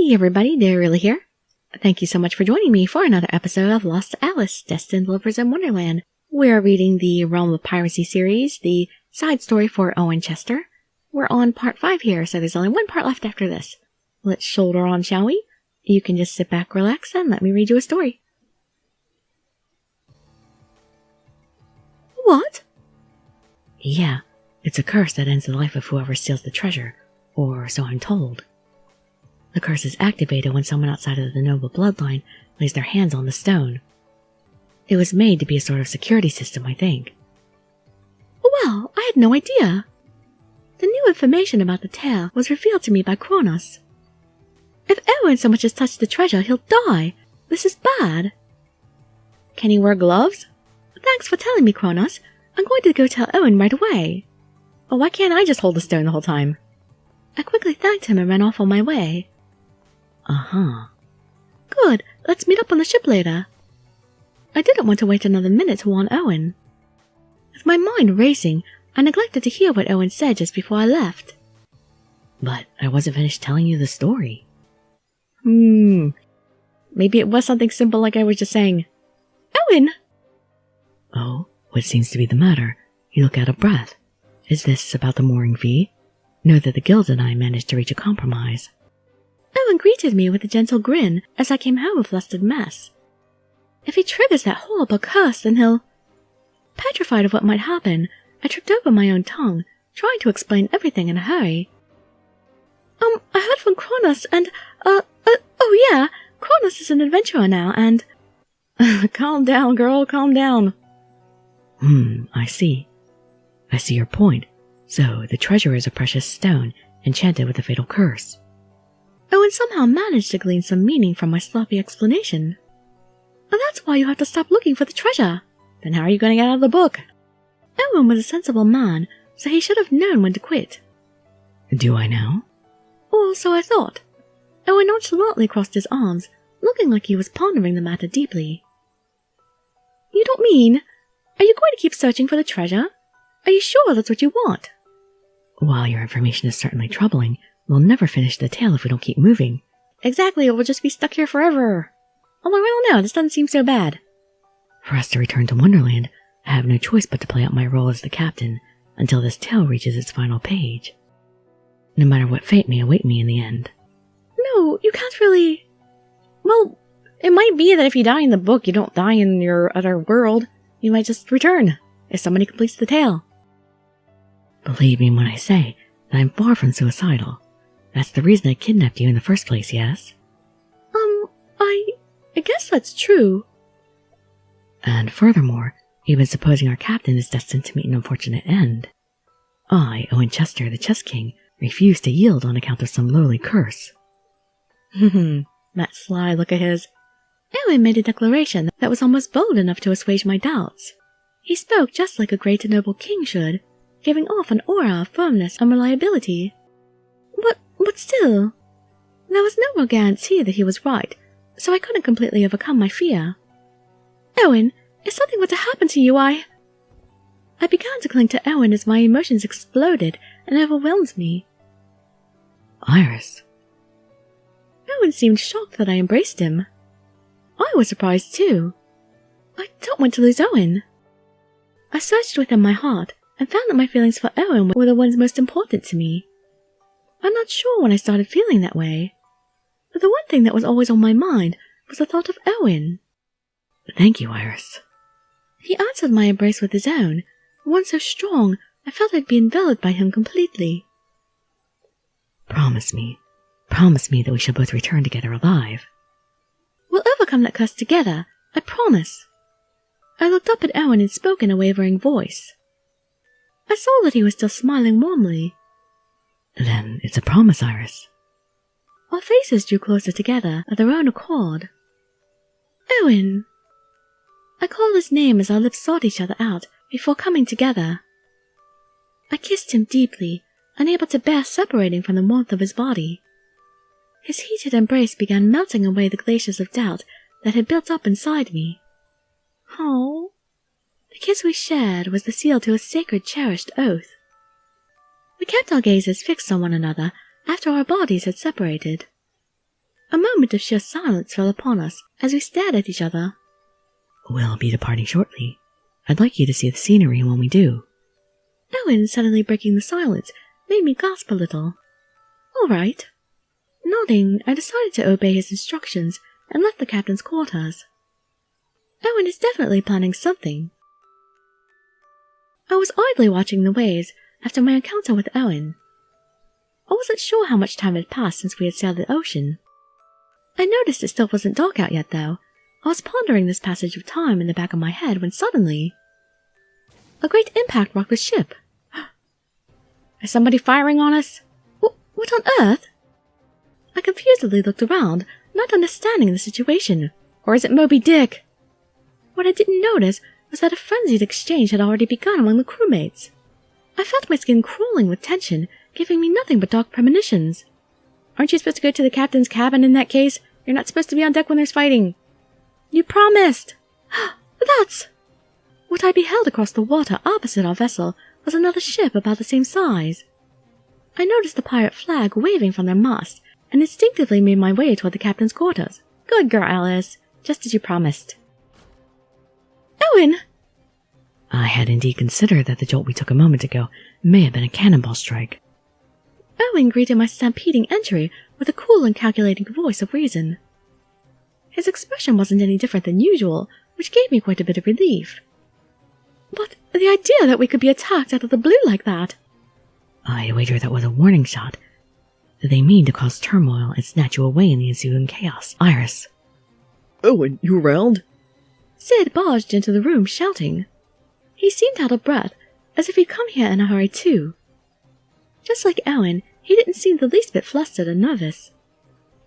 Hey everybody, Dirili here. Thank you so much for joining me for another episode of Lost Alice, Destined Lovers in Wonderland. We are reading the Realm of Piracy series, the side story for Owen Chester. We're on part 5 here, so there's only one part left after this. Let's shoulder on, shall we? You can just sit back, relax, and let me read you a story. What? Yeah, it's a curse that ends the life of whoever steals the treasure, or so I'm told. The curse is activated when someone outside of the noble bloodline lays their hands on the stone. It was made to be a sort of security system, I think. Well, I had no idea. The new information about the tale was revealed to me by Kronos. If Owen so much as touched the treasure, he'll die. This is bad. Can he wear gloves? Thanks for telling me, Kronos. I'm going to go tell Owen right away. Oh, why can't I just hold the stone the whole time? I quickly thanked him and ran off on my way. Uh-huh. Good, let's meet up on the ship later. I didn't want to wait another minute to warn Owen. With my mind racing, I neglected to hear what Owen said just before I left. But I wasn't finished telling you the story. Maybe it was something simple like I was just saying, Owen! Oh, what seems to be the matter? You look out of breath. Is this about the mooring fee? Know that the guild and I managed to reach a compromise. Owen greeted me with a gentle grin as I came home a flustered mess. If he triggers that horrible curse, then he'll... Petrified of what might happen, I tripped over my own tongue, trying to explain everything in a hurry. I heard from Kronos and, oh yeah, Kronos is an adventurer now and... Calm down, girl, calm down. I see. I see your point. So, the treasure is a precious stone, enchanted with a fatal curse. Owen somehow managed to glean some meaning from my sloppy explanation. And that's why you have to stop looking for the treasure. Then how are you going to get out of the book? Owen was a sensible man, so he should have known when to quit. Do I now? Or so I thought. Owen nonchalantly crossed his arms, looking like he was pondering the matter deeply. You don't mean... Are you going to keep searching for the treasure? Are you sure that's what you want? While your information is certainly troubling, we'll never finish the tale if we don't keep moving. Exactly, we'll just be stuck here forever. Although I don't know, this doesn't seem so bad. For us to return to Wonderland, I have no choice but to play out my role as the captain until this tale reaches its final page. No matter what fate may await me in the end. No, you can't really... Well, it might be that if you die in the book, you don't die in your other world. You might just return, if somebody completes the tale. Believe me when I say that I'm far from suicidal. That's the reason I kidnapped you in the first place, yes? I guess that's true. And furthermore, even supposing our captain is destined to meet an unfortunate end, I, Owen Chester, the Chess King, refuse to yield on account of some lowly curse. That sly look of his. Owen made a declaration that was almost bold enough to assuage my doubts. He spoke just like a great and noble king should, giving off an aura of firmness and reliability. But still, there was no real guarantee that he was right, so I couldn't completely overcome my fear. Owen, if something were to happen to you, I began to cling to Owen as my emotions exploded and overwhelmed me. Iris. Owen seemed shocked that I embraced him. I was surprised too. I don't want to lose Owen. I searched within my heart and found that my feelings for Owen were the ones most important to me. I'm not sure when I started feeling that way, but the one thing that was always on my mind was the thought of Owen. Thank you, Iris. He answered my embrace with his own, one so strong I felt I'd be enveloped by him completely. Promise me that we shall both return together alive. We'll overcome that curse together, I promise. I looked up at Owen and spoke in a wavering voice. I saw that he was still smiling warmly. Then it's a promise, Iris. Our faces drew closer together of their own accord. Owen! I called his name as our lips sought each other out before coming together. I kissed him deeply, unable to bear separating from the warmth of his body. His heated embrace began melting away the glaciers of doubt that had built up inside me. Oh, the kiss we shared was the seal to a sacred, cherished oath. We kept our gazes fixed on one another after our bodies had separated. A moment of sheer silence fell upon us as we stared at each other. We'll be departing shortly. I'd like you to see the scenery when we do. Owen, suddenly breaking the silence, made me gasp a little. All right. Nodding, I decided to obey his instructions and left the captain's quarters. Owen is definitely planning something. I was idly watching the waves after my encounter with Owen. I wasn't sure how much time had passed since we had sailed the ocean. I noticed it still wasn't dark out yet, though. I was pondering this passage of time in the back of my head when suddenly a great impact rocked the ship. Is somebody firing on us? What on earth? I confusedly looked around, not understanding the situation. Or is it Moby Dick? What I didn't notice was that a frenzied exchange had already begun among the crewmates. I felt my skin crawling with tension, giving me nothing but dark premonitions. Aren't you supposed to go to the captain's cabin in that case? You're not supposed to be on deck when there's fighting. You promised! That's... What I beheld across the water opposite our vessel was another ship about the same size. I noticed the pirate flag waving from their mast, and instinctively made my way toward the captain's quarters. Good girl, Alice. Just as you promised. Owen! I had indeed considered that the jolt we took a moment ago may have been a cannonball strike. Owen greeted my stampeding entry with a cool and calculating voice of reason. His expression wasn't any different than usual, which gave me quite a bit of relief. But the idea that we could be attacked out of the blue like that... I wager that was a warning shot. They mean to cause turmoil and snatch you away in the ensuing chaos. Iris. Owen, you around? Sid barged into the room, shouting. He seemed out of breath, as if he'd come here in a hurry too. Just like Owen, he didn't seem the least bit flustered or nervous.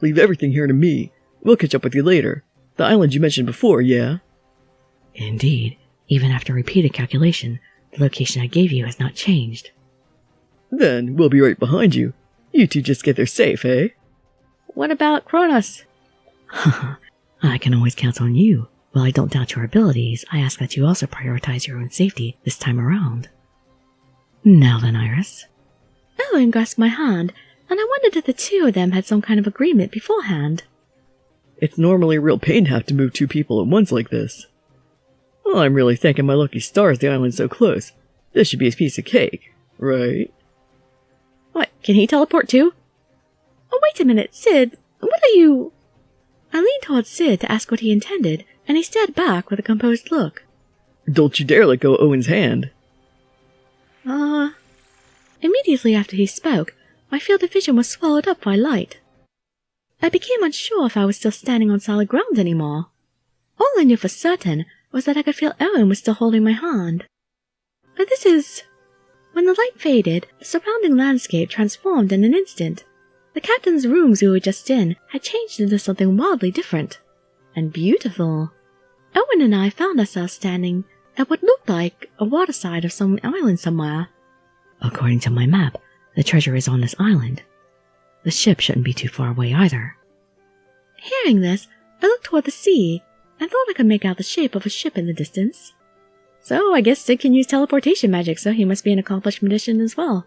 Leave everything here to me. We'll catch up with you later. The island you mentioned before, yeah? Indeed. Even after repeated calculation, the location I gave you has not changed. Then we'll be right behind you. You two just get there safe, eh? What about Kronos? I can always count on you. While I don't doubt your abilities, I ask that you also prioritize your own safety this time around. Now then, Iris. Owen grasped my hand, and I wondered if the two of them had some kind of agreement beforehand. It's normally a real pain to have to move two people at once like this. Well, I'm really thanking my lucky stars the island's so close. This should be a piece of cake, right? What, can he teleport too? Oh, wait a minute, Sid, what are you... I leaned towards Sid to ask what he intended, and he stared back with a composed look. Don't you dare let go of Owen's hand. Immediately after he spoke, my field of vision was swallowed up by light. I became unsure if I was still standing on solid ground anymore. All I knew for certain was that I could feel Owen was still holding my hand. But this is... When the light faded, the surrounding landscape transformed in an instant. The captain's rooms we were just in had changed into something wildly different. And beautiful. Owen and I found ourselves standing at what looked like a waterside of some island somewhere. According to my map, the treasure is on this island. The ship shouldn't be too far away either. Hearing this, I looked toward the sea and thought I could make out the shape of a ship in the distance. So I guess Sid can use teleportation magic, so he must be an accomplished magician as well.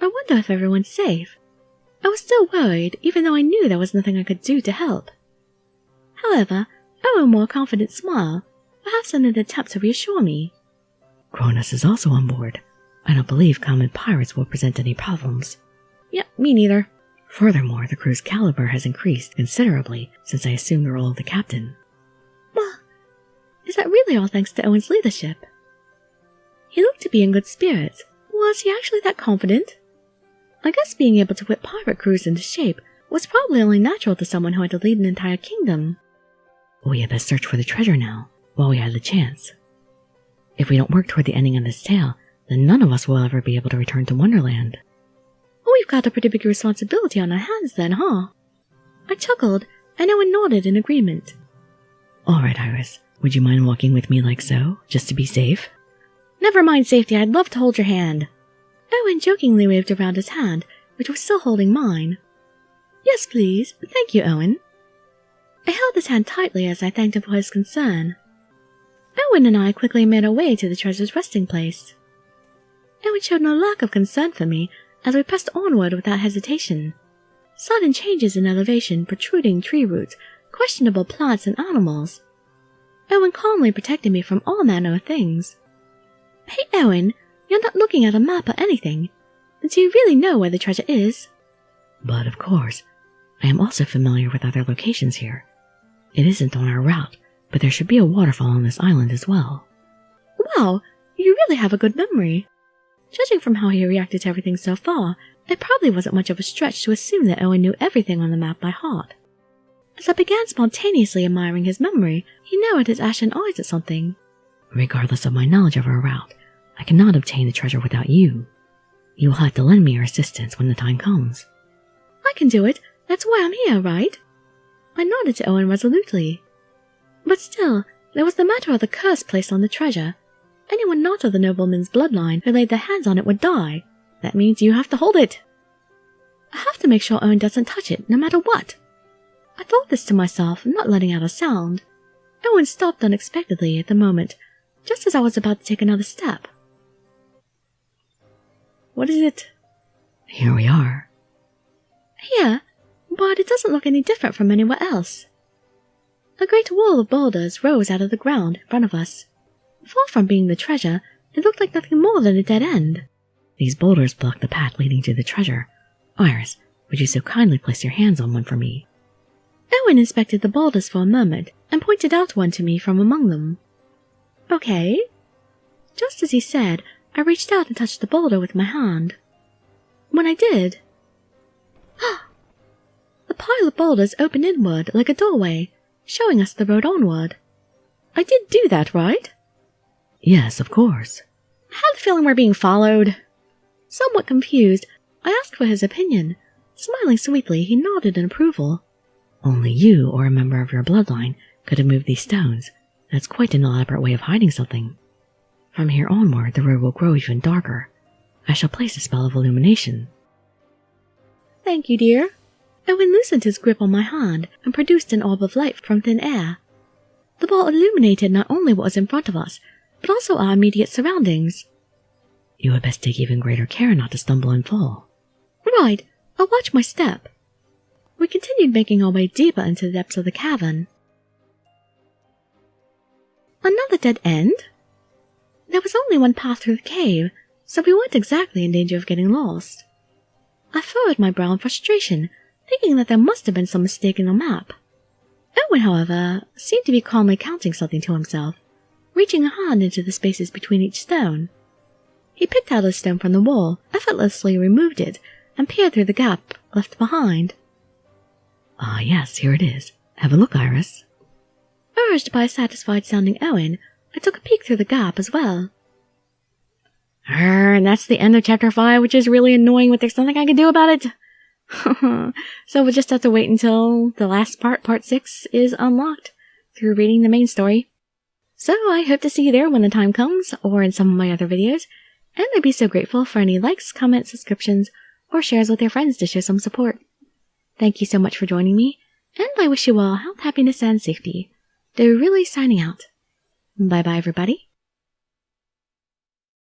I wonder if everyone's safe. I was still worried, even though I knew there was nothing I could do to help. However, Owen wore a confident smile, perhaps in an attempt to reassure me. Kronos is also on board. I don't believe common pirates will present any problems. Yep, me neither. Furthermore, the crew's caliber has increased considerably since I assumed the role of the captain. Well, is that really all thanks to Owen's leadership? He looked to be in good spirits. Was he actually that confident? I guess being able to whip pirate crews into shape was probably only natural to someone who had to lead an entire kingdom. We had best search for the treasure now, while we had the chance. If we don't work toward the ending of this tale, then none of us will ever be able to return to Wonderland. We've got a pretty big responsibility on our hands then, huh? I chuckled, and Owen nodded in agreement. All right, Iris, would you mind walking with me like so, just to be safe? Never mind safety, I'd love to hold your hand. Owen jokingly waved around his hand, which was still holding mine. Yes, please. Thank you, Owen. I held his hand tightly as I thanked him for his concern. Owen and I quickly made our way to the treasure's resting place. Owen showed no lack of concern for me as we pressed onward without hesitation. Sudden changes in elevation, protruding tree roots, questionable plants and animals. Owen calmly protected me from all manner of things. Hey Owen, you're not looking at a map or anything. Do you really know where the treasure is? But of course, I am also familiar with other locations here. It isn't on our route, but there should be a waterfall on this island as well. Wow, you really have a good memory. Judging from how he reacted to everything so far, it probably wasn't much of a stretch to assume that Owen knew everything on the map by heart. As I began spontaneously admiring his memory, he narrowed his ashen eyes at something. Regardless of my knowledge of our route, I cannot obtain the treasure without you. You will have to lend me your assistance when the time comes. I can do it. That's why I'm here, right? I nodded to Owen resolutely. But still, there was the matter of the curse placed on the treasure. Anyone not of the nobleman's bloodline who laid their hands on it would die. That means you have to hold it. I have to make sure Owen doesn't touch it, no matter what. I thought this to myself, not letting out a sound. Owen stopped unexpectedly at the moment, just as I was about to take another step. What is it? Here we are. Here, but it doesn't look any different from anywhere else. A great wall of boulders rose out of the ground in front of us. Far from being the treasure, it looked like nothing more than a dead end. These boulders block the path leading to the treasure. Iris, would you so kindly place your hands on one for me? Owen inspected the boulders for a moment and pointed out one to me from among them. Okay. Just as he said, I reached out and touched the boulder with my hand. When I did, the pile of boulders opened inward like a doorway, showing us the road onward. I did do that, right? Yes, of course. I had the feeling we're being followed. Somewhat confused, I asked for his opinion. Smiling sweetly, he nodded in approval. Only you or a member of your bloodline could have moved these stones. That's quite an elaborate way of hiding something. From here onward, the road will grow even darker. I shall place a spell of illumination. Thank you, dear. Owen loosened his grip on my hand and produced an orb of light from thin air. The ball illuminated not only what was in front of us, but also our immediate surroundings. You had best take even greater care not to stumble and fall. Right, I'll watch my step. We continued making our way deeper into the depths of the cavern. Another dead end? There was only one path through the cave, so we weren't exactly in danger of getting lost. I furrowed my brow in frustration, thinking that there must have been some mistake in the map. Owen, however, seemed to be calmly counting something to himself, reaching a hand into the spaces between each stone. He picked out a stone from the wall, effortlessly removed it, and peered through the gap left behind. Ah, yes, here it is. Have a look, Iris. Urged by a satisfied-sounding Owen, I took a peek through the gap as well. And that's the end of Chapter 5, which is really annoying, but there's nothing I can do about it. So we'll just have to wait until the last part, Part 6, is unlocked through reading the main story. So I hope to see you there when the time comes, or in some of my other videos, and I'd be so grateful for any likes, comments, subscriptions, or shares with your friends to show some support. Thank you so much for joining me, and I wish you all health, happiness, and safety. Dirili signing out. Bye-bye, everybody.